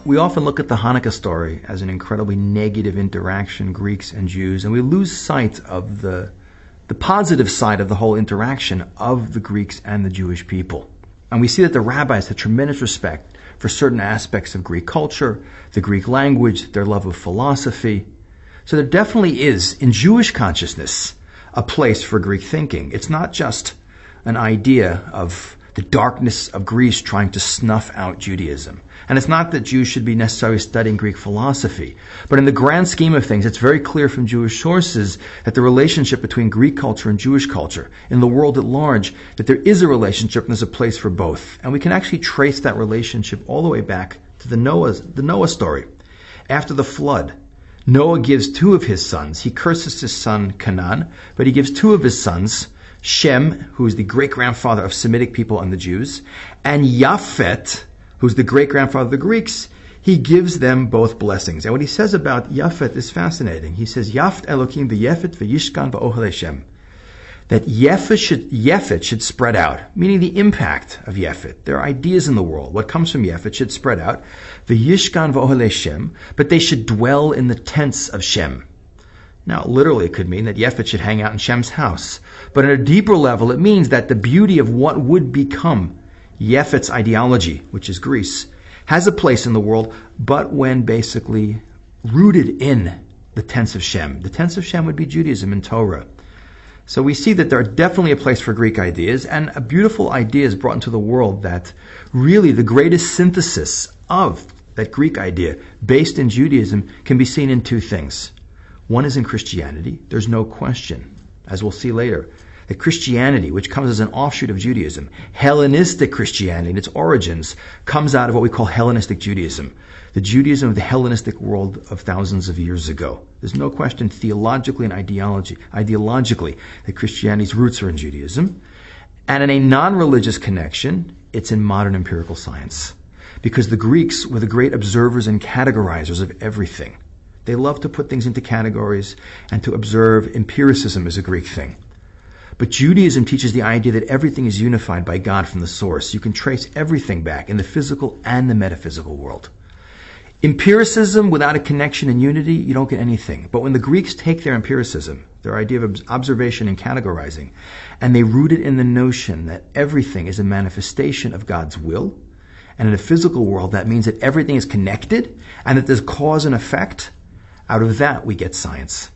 We often look at the Hanukkah story as an incredibly negative interaction, Greeks and Jews, and we lose sight of the positive side of the whole interaction of the Greeks and the Jewish people. And we see that the rabbis had tremendous respect for certain aspects of Greek culture, the Greek language, their love of philosophy. So there definitely is, in Jewish consciousness, a place for Greek thinking. It's not just an idea of the darkness of Greece trying to snuff out Judaism. And it's not that Jews should be necessarily studying Greek philosophy. But in the grand scheme of things, it's very clear from Jewish sources that the relationship between Greek culture and Jewish culture, in the world at large, that there is a relationship and there's a place for both. And we can actually trace that relationship all the way back to the Noah story. After the flood, Noah gives two of his sons. He curses his son Canaan, but he gives two of his sons, Shem, who is the great-grandfather of Semitic people and the Jews, and Yafet, who's the great-grandfather of the Greeks. He gives them both blessings. And what he says about Yafet is fascinating. He says, Yaft Elokim v'Yefet v'Yishkan v'Ohel Shem. That Yefet should spread out, meaning the impact of Yefet. There are ideas in the world. What comes from Yefet should spread out. V'Yishkan v'Ohel Shem, but they should dwell in the tents of Shem. Now, literally, it could mean that Yefet should hang out in Shem's house. But at a deeper level, it means that the beauty of what would become Yefet's ideology, which is Greece, has a place in the world, but when basically rooted in the tents of Shem. The tents of Shem would be Judaism and Torah. So we see that there are definitely a place for Greek ideas, and a beautiful idea is brought into the world that really the greatest synthesis of that Greek idea based in Judaism can be seen in two things. One is in Christianity. There's no question, as we'll see later, that Christianity, which comes as an offshoot of Judaism, Hellenistic Christianity in its origins, comes out of what we call Hellenistic Judaism, the Judaism of the Hellenistic world of thousands of years ago. There's no question theologically and ideologically that Christianity's roots are in Judaism. And in a non-religious connection, it's in modern empirical science. Because the Greeks were the great observers and categorizers of everything. They love to put things into categories and to observe. Empiricism is a Greek thing. But Judaism teaches the idea that everything is unified by God from the source. You can trace everything back in the physical and the metaphysical world. Empiricism without a connection and unity, you don't get anything. But when the Greeks take their empiricism, their idea of observation and categorizing, and they root it in the notion that everything is a manifestation of God's will, and in a physical world that means that everything is connected and that there's cause and effect, out of that we get science.